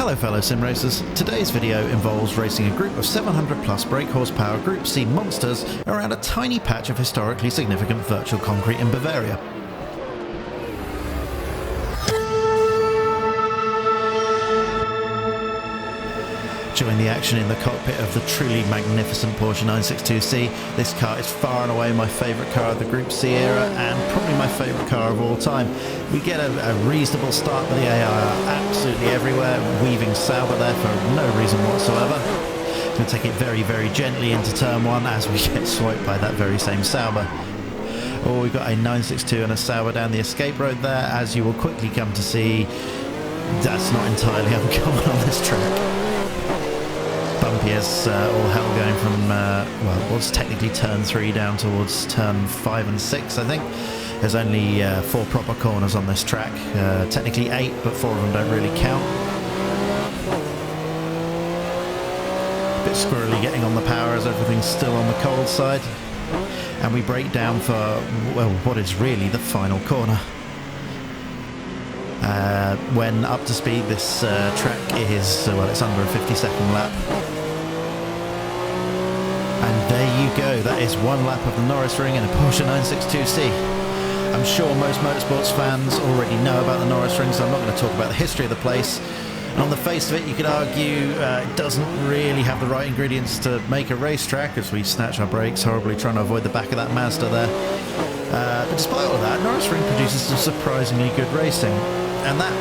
Hello fellow sim racers, today's video involves racing a group of 700 plus brake horsepower Group C monsters around a tiny patch of historically significant virtual concrete in Bavaria. Join the action in the cockpit of the truly magnificent Porsche 962C. This car is far and away my favourite car of the Group C era and probably my favourite car of all time. We get a reasonable start with the AI absolutely everywhere, weaving Sauber there for no reason whatsoever. Going to take it very, very gently into turn one as we get swiped by that very same Sauber. Oh, we've got a 962 and a Sauber down the escape road there, as you will quickly come to see. That's not entirely uncommon on this track. Bumpy as all hell going from, well, what's technically turn 3 down towards turn 5 and 6, I think. There's only 4 proper corners on this track. Technically 8, but 4 of them don't really count. A bit squirrely getting on the power as everything's still on the cold side. And we break down for, well, what is really the final corner. When up to speed, this track is, well, it's under a 50-second lap. And there you go, that is one lap of the Norisring in a Porsche 962C. I'm sure most motorsports fans already know about the Norisring, so I'm not going to talk about the history of the place. And on the face of it, you could argue it doesn't really have the right ingredients to make a racetrack, as we snatch our brakes horribly trying to avoid the back of that Mazda there. But despite all of that, Norisring produces some surprisingly good racing. And that,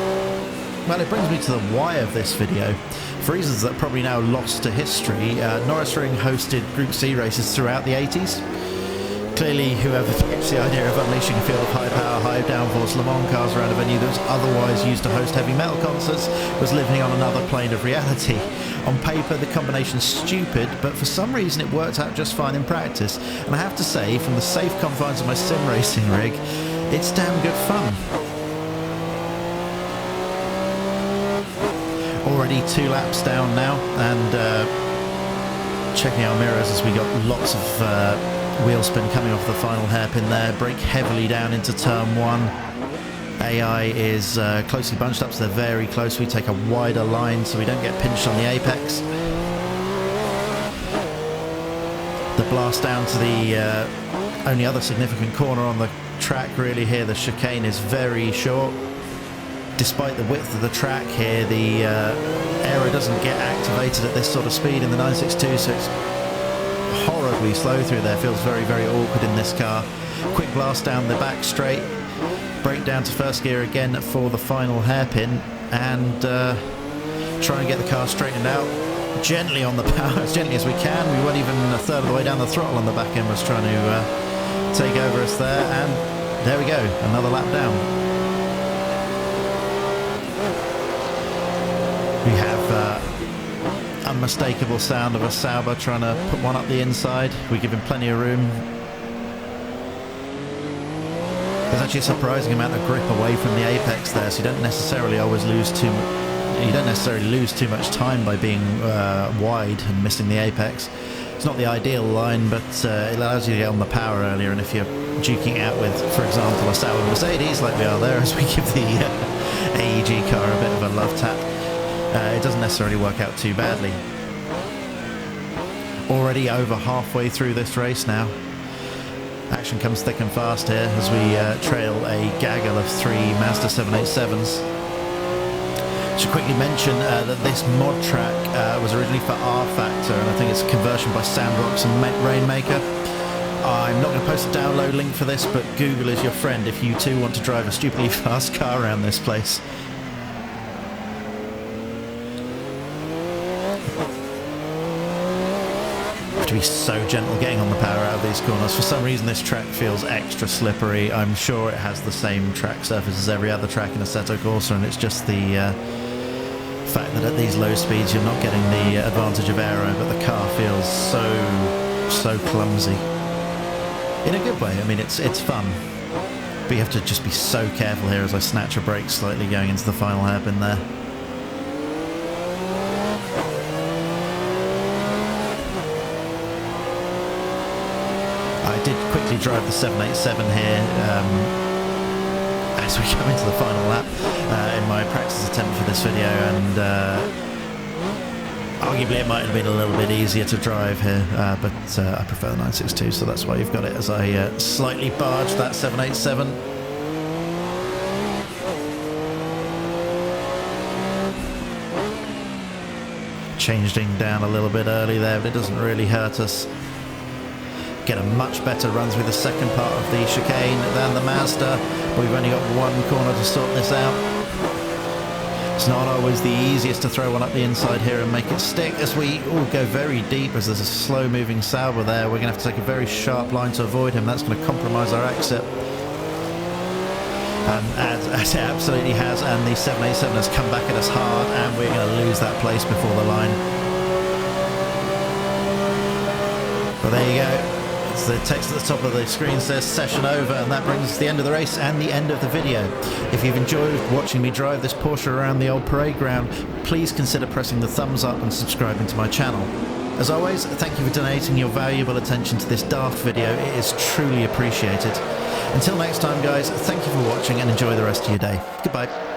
well, it brings me to the why of this video. For reasons that are probably now lost to history, Norisring hosted Group C races throughout the 80s. Clearly, whoever pitched the idea of unleashing a field of high-power, high-downforce Le Mans cars around a venue that was otherwise used to host heavy metal concerts was living on another plane of reality. On paper, the combination's stupid, but for some reason it worked out just fine in practice. And I have to say, from the safe confines of my sim racing rig, it's damn good fun. Already 2 laps down now, and checking our mirrors as we got lots of wheel spin coming off the final hairpin there. Brake heavily down into turn 1. AI is closely bunched up, so they're very close. We take a wider line so we don't get pinched on the apex. The blast down to the only other significant corner on the track really here. The chicane is very short. Despite the width of the track here, the aero doesn't get activated at this sort of speed in the 962, so it's horribly slow through there. Feels very, very awkward in this car. Quick blast down the back straight, brake down to first gear again for the final hairpin, and try and get the car straightened out gently on the power, as gently as we can. We weren't even a third of the way down the throttle, and the back end was trying to take over us there, and there we go, another lap down. We have unmistakable sound of a Sauber trying to put one up the inside. We give him plenty of room. There's actually a surprising amount of grip away from the apex there, so you don't necessarily always lose too much. You don't necessarily lose too much time by being wide and missing the apex. It's not the ideal line, but it allows you to get on the power earlier. And if you're duking out with, for example, a Sauber Mercedes, like we are there, as we give the AEG car a bit of a love tap. It doesn't necessarily work out too badly. Already over halfway through this race now. Action comes thick and fast here as we trail a gaggle of 3 Mazda 787s. Should quickly mention that this mod track was originally for R-Factor, and I think it's a conversion by Sandrox and Rainmaker. I'm not going to post a download link for this, but Google is your friend if you too want to drive a stupidly fast car around this place. To be so gentle getting on the power out of these corners. For some reason this track feels extra slippery. I'm sure it has the same track surface as every other track in Assetto Corsa, and it's just the fact that at these low speeds you're not getting the advantage of aero, but the car feels so clumsy. In a good way. I mean, it's fun, but you have to just be so careful here as I snatch a brake slightly going into the final hairpin there. I did quickly drive the 787 here as we come into the final lap. in my practice attempt for this video, and arguably it might have been a little bit easier to drive here, but I prefer the 962, so that's why you've got it as I slightly barge that 787. Changing down a little bit early there, but it doesn't really hurt us. Get a much better run through the second part of the chicane than the Mazda. We've only got one corner to sort this out. It's not always the easiest to throw one up the inside here and make it stick, as we all go very deep, as there's a slow moving Sauber there. We're going to have to take a very sharp line to avoid him. That's going to compromise our exit. And as it absolutely has, and the 787 has come back at us hard, and we're going to lose that place before the line. But there you go. It's the text at the top of the screen says session over, and that brings us to the end of the race and the end of the video. If you've enjoyed watching me drive this Porsche around the old parade ground, please consider pressing the thumbs up and subscribing to my channel. As always, thank you for donating your valuable attention to this daft video. It is truly appreciated. Until next time, guys, thank you for watching and enjoy the rest of your day. Goodbye.